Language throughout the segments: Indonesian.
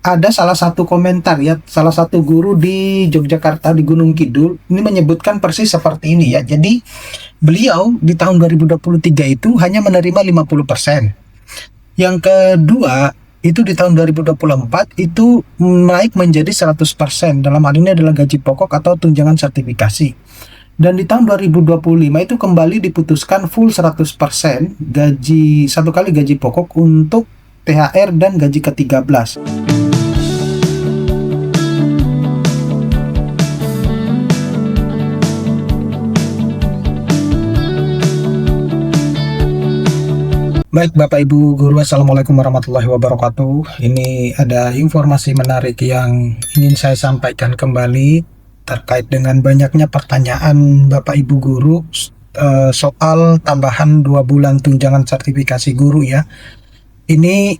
ada salah satu komentar ya, salah satu guru di Yogyakarta di Gunung Kidul ini menyebutkan persis seperti ini ya. Jadi beliau di tahun 2023 itu hanya menerima 50%. Yang kedua, itu di tahun 2024 itu naik menjadi 100%. Dalam hal ini adalah gaji pokok atau tunjangan sertifikasi. Dan di tahun 2025 itu kembali diputuskan full 100% gaji, satu kali gaji pokok untuk THR dan gaji ke-13. Baik Bapak Ibu Guru, Assalamualaikum warahmatullahi wabarakatuh. Ini ada informasi menarik yang ingin saya sampaikan kembali terkait dengan banyaknya pertanyaan Bapak Ibu Guru soal tambahan 2 bulan tunjangan sertifikasi guru ya. Ini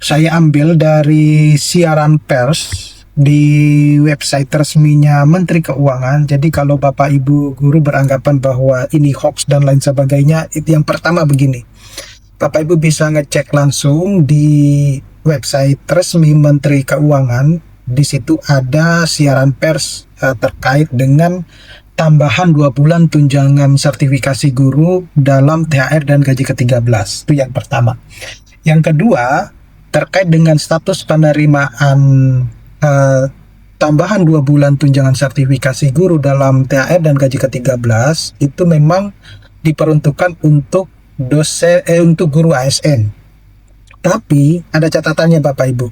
saya ambil dari siaran pers di website resminya Menteri Keuangan. Jadi kalau Bapak Ibu Guru beranggapan bahwa ini hoax dan lain sebagainya, itu yang pertama begini. Bapak Ibu bisa ngecek langsung di website resmi Menteri Keuangan. Di situ ada siaran pers terkait dengan tambahan 2 bulan tunjangan sertifikasi guru dalam THR dan gaji ke-13. Itu yang pertama. Yang kedua, terkait dengan status penerimaan tambahan 2 bulan tunjangan sertifikasi guru dalam THR dan gaji ke-13 itu memang diperuntukkan untuk untuk guru ASN. Tapi ada catatannya Bapak Ibu.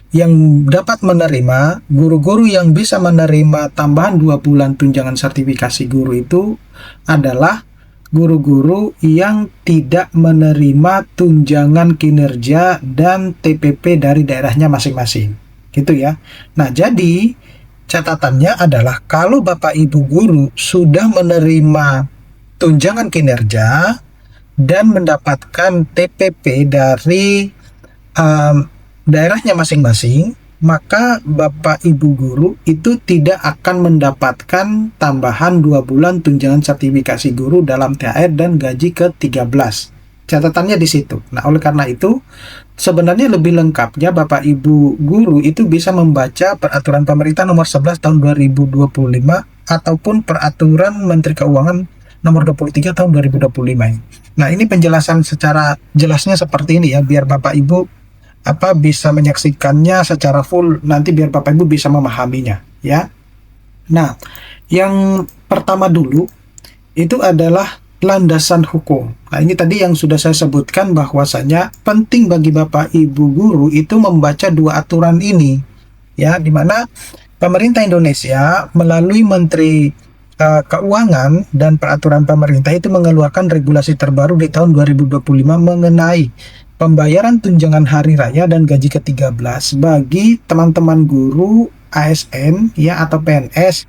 Yang dapat menerima, guru-guru yang bisa menerima tambahan 2 bulan tunjangan sertifikasi guru itu adalah guru-guru yang tidak menerima tunjangan kinerja dan TPP dari daerahnya masing-masing. Gitu ya. Nah, jadi catatannya adalah kalau Bapak Ibu guru sudah menerima tunjangan kinerja dan mendapatkan TPP dari daerahnya masing-masing, maka Bapak Ibu guru itu tidak akan mendapatkan tambahan 2 bulan tunjangan sertifikasi guru dalam THR dan gaji ke-13. Catatannya di situ. Nah, oleh karena itu, sebenarnya lebih lengkapnya Bapak Ibu guru itu bisa membaca peraturan pemerintah nomor 11 tahun 2025 ataupun peraturan Menteri Keuangan nomor 23 tahun 2025. Nah, ini penjelasan secara jelasnya seperti ini ya, biar Bapak Ibu bisa menyaksikannya secara full, nanti biar Bapak Ibu bisa memahaminya ya. Nah, yang pertama dulu itu adalah landasan hukum. Nah, ini tadi yang sudah saya sebutkan bahwasanya penting bagi Bapak Ibu guru itu membaca 2 aturan ini ya, di mana pemerintah Indonesia melalui Menteri Keuangan dan peraturan pemerintah itu mengeluarkan regulasi terbaru di tahun 2025 mengenai pembayaran tunjangan hari raya dan gaji ke-13 bagi teman-teman guru ASN ya atau PNS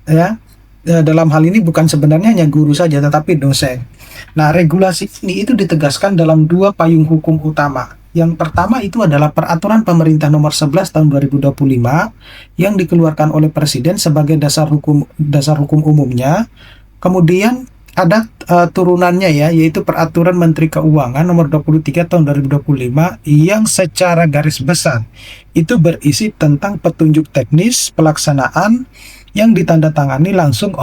ya. Dalam hal ini bukan sebenarnya hanya guru saja tetapi dosen. Nah, regulasi ini itu ditegaskan dalam 2 payung hukum utama. Yang pertama itu adalah peraturan pemerintah nomor 11 tahun 2025 yang dikeluarkan oleh Presiden sebagai dasar hukum umumnya. Kemudian ada turunannya ya, yaitu peraturan Menteri Keuangan nomor 23 tahun 2025 yang secara garis besar itu berisi tentang petunjuk teknis pelaksanaan yang ditandatangani langsung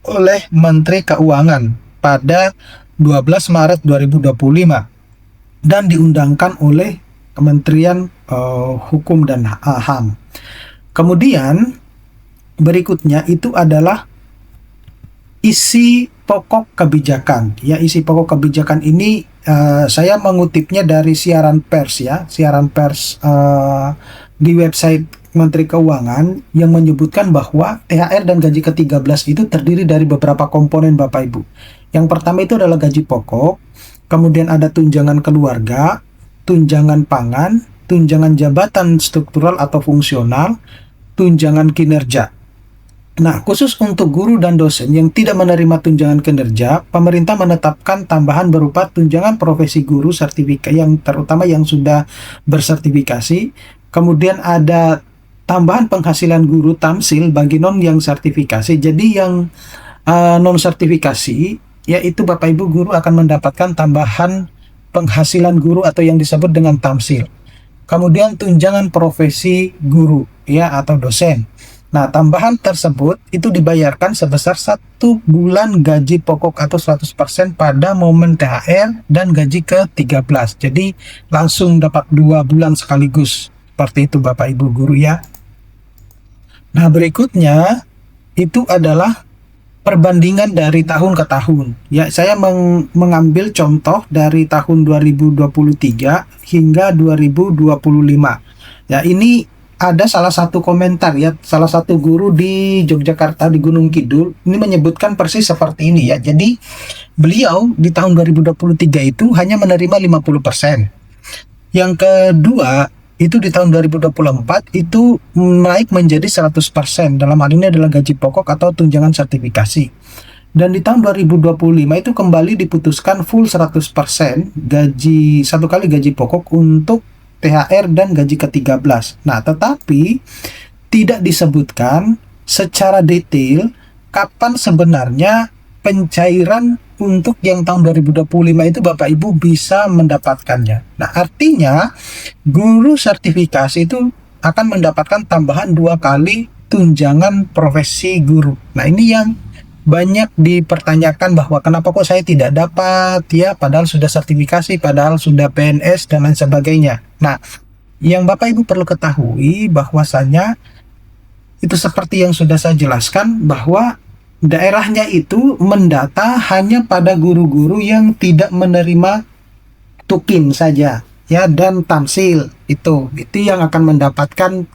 oleh Menteri Keuangan pada 12 Maret 2025 dan diundangkan oleh Kementerian Hukum dan HAM. Kemudian berikutnya itu adalah isi pokok kebijakan. Ya, isi pokok kebijakan ini saya mengutipnya dari siaran pers ya, siaran pers di website Menteri Keuangan yang menyebutkan bahwa THR dan gaji ke-13 itu terdiri dari beberapa komponen Bapak Ibu. Yang pertama itu adalah gaji pokok, kemudian ada tunjangan keluarga, tunjangan pangan, tunjangan jabatan struktural atau fungsional, tunjangan kinerja. Nah, khusus untuk guru dan dosen yang tidak menerima tunjangan kinerja, pemerintah menetapkan tambahan berupa tunjangan profesi guru sertifikat yang terutama yang sudah bersertifikasi, kemudian ada tambahan penghasilan guru tamsil bagi non yang sertifikasi. Jadi yang non sertifikasi yaitu Bapak Ibu guru akan mendapatkan tambahan penghasilan guru atau yang disebut dengan tamsil. kemudian tunjangan profesi guru ya atau dosen. Nah, tambahan tersebut itu dibayarkan sebesar 1 bulan gaji pokok atau 100% pada momen THR dan gaji ke-13. Jadi langsung dapat 2 bulan sekaligus. Seperti itu Bapak Ibu guru ya. Nah, berikutnya itu adalah perbandingan dari tahun ke tahun. Ya, saya mengambil contoh dari tahun 2023 hingga 2025. Ya, ini ada salah satu komentar ya, salah satu guru di Yogyakarta di Gunung Kidul ini menyebutkan persis seperti ini ya. Jadi beliau di tahun 2023 itu hanya menerima 50%. Yang kedua itu di tahun 2024 itu naik menjadi 100%. Dalam hal ini adalah gaji pokok atau tunjangan sertifikasi. Dan di tahun 2025 itu kembali diputuskan full 100% gaji, satu kali gaji pokok untuk THR dan gaji ke-13. Nah, tetapi tidak disebutkan secara detail kapan sebenarnya pencairan untuk yang tahun 2025 itu Bapak Ibu bisa mendapatkannya. Nah, artinya guru sertifikasi itu akan mendapatkan tambahan 2 kali tunjangan profesi guru. Nah, ini yang banyak dipertanyakan bahwa kenapa kok saya tidak dapat ya, padahal sudah sertifikasi, padahal sudah PNS dan lain sebagainya. Nah, yang Bapak Ibu perlu ketahui bahwasanya itu seperti yang sudah saya jelaskan bahwa daerahnya itu mendata hanya pada guru-guru yang tidak menerima tukin saja ya dan tamsil itu yang akan mendapatkan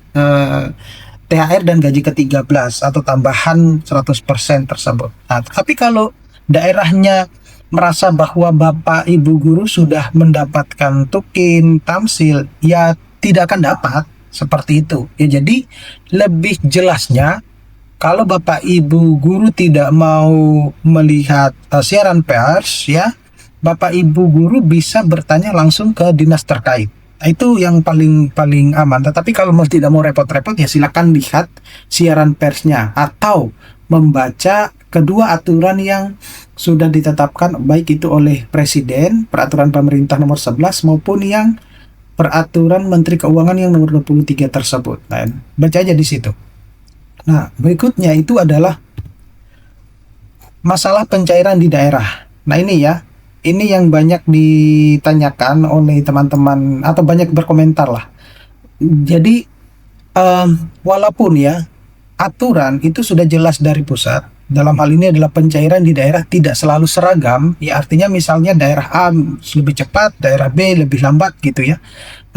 THR dan gaji ke-13 atau tambahan 100% tersebut. Nah, tapi kalau daerahnya merasa bahwa Bapak Ibu guru sudah mendapatkan tukin, tamsil, ya tidak akan dapat seperti itu. Ya, jadi lebih jelasnya kalau Bapak Ibu guru tidak mau melihat siaran pers ya, Bapak Ibu guru bisa bertanya langsung ke dinas terkait. Itu yang paling aman. Tetapi kalau tidak mau repot-repot ya silakan lihat siaran persnya atau membaca kedua aturan yang sudah ditetapkan baik itu oleh Presiden, peraturan pemerintah nomor 11 maupun yang peraturan Menteri Keuangan yang nomor 23 tersebut. Nah, baca aja di situ. Nah, berikutnya itu adalah masalah pencairan di daerah. Nah, ini ya. Ini yang banyak ditanyakan oleh teman-teman atau banyak berkomentar lah. Jadi walaupun ya aturan itu sudah jelas dari pusat, dalam hal ini adalah pencairan di daerah tidak selalu seragam. Ya artinya misalnya daerah A lebih cepat, daerah B lebih lambat gitu ya.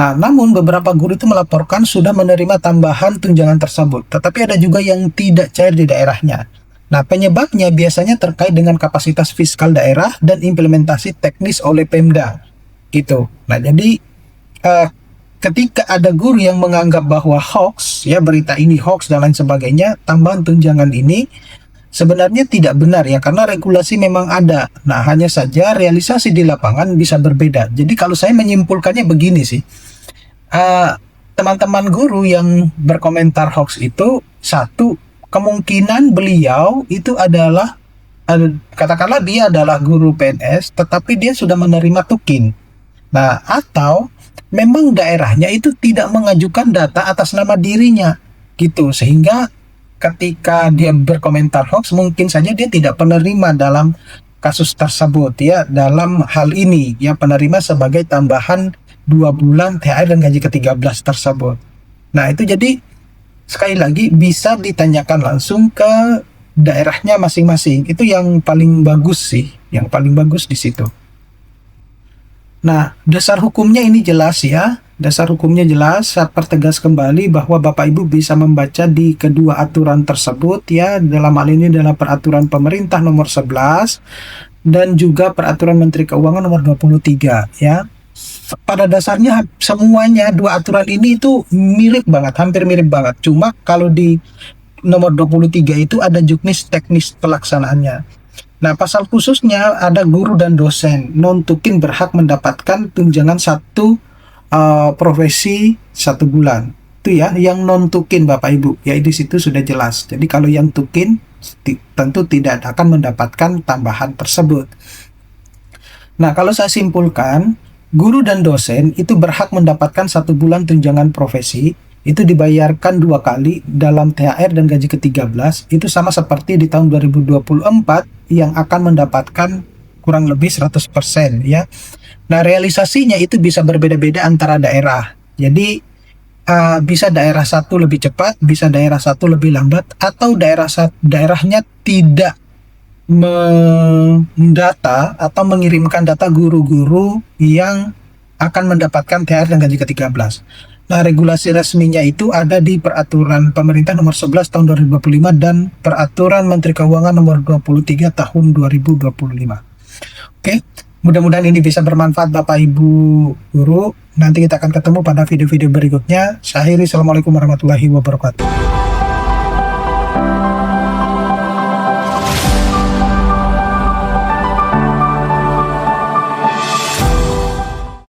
Nah, namun beberapa guru itu melaporkan sudah menerima tambahan tunjangan tersebut, tetapi ada juga yang tidak cair di daerahnya. Nah, penyebabnya biasanya terkait dengan kapasitas fiskal daerah dan implementasi teknis oleh Pemda, gitu. Nah, jadi ketika ada guru yang menganggap bahwa hoax, ya berita ini hoax dan lain sebagainya, tambahan tunjangan ini sebenarnya tidak benar ya, karena regulasi memang ada. Nah, hanya saja realisasi di lapangan bisa berbeda. Jadi kalau saya menyimpulkannya begini sih, teman-teman guru yang berkomentar hoax itu, satu, kemungkinan beliau itu adalah katakanlah dia adalah guru PNS tetapi dia sudah menerima tukin. Nah, atau memang daerahnya itu tidak mengajukan data atas nama dirinya gitu, sehingga ketika dia berkomentar hoax mungkin saja dia tidak penerima dalam kasus tersebut ya, dalam hal ini ya penerima sebagai tambahan 2 bulan THR dan gaji ke-13 tersebut. Nah, itu jadi sekali lagi bisa ditanyakan langsung ke daerahnya masing-masing. Itu yang paling bagus sih, yang paling bagus di situ. Nah, dasar hukumnya ini jelas ya. Dasar hukumnya jelas, saya pertegas kembali bahwa Bapak Ibu bisa membaca di kedua aturan tersebut ya. Dalam hal ini adalah peraturan pemerintah nomor 11 dan juga peraturan Menteri Keuangan nomor 23 ya. Pada dasarnya semuanya dua aturan ini itu mirip banget, hampir mirip banget. Cuma kalau di nomor 23 itu ada juknis teknis pelaksanaannya. Nah, pasal khususnya ada guru dan dosen non-tukin berhak mendapatkan tunjangan satu profesi 1 bulan. Itu ya, yang non-tukin Bapak Ibu. Ya, di situ sudah jelas. Jadi kalau yang tukin tentu tidak akan mendapatkan tambahan tersebut. Nah, kalau saya simpulkan, Guru dan dosen itu berhak mendapatkan 1 bulan tunjangan profesi, itu dibayarkan 2 kali dalam THR dan gaji ke-13, itu sama seperti di tahun 2024 yang akan mendapatkan kurang lebih 100% ya. Nah, realisasinya itu bisa berbeda-beda antara daerah. Jadi bisa daerah satu lebih cepat, bisa daerah satu lebih lambat, atau daerahnya tidak mendata atau mengirimkan data guru-guru yang akan mendapatkan THR dan gaji ke-13. Nah, regulasi resminya itu ada di Peraturan Pemerintah Nomor 11 Tahun 2025 dan Peraturan Menteri Keuangan Nomor 23 Tahun 2025. Oke, mudah-mudahan ini bisa bermanfaat Bapak Ibu Guru. Nanti kita akan ketemu pada video-video berikutnya. Saya akhiri, Assalamualaikum warahmatullahi wabarakatuh.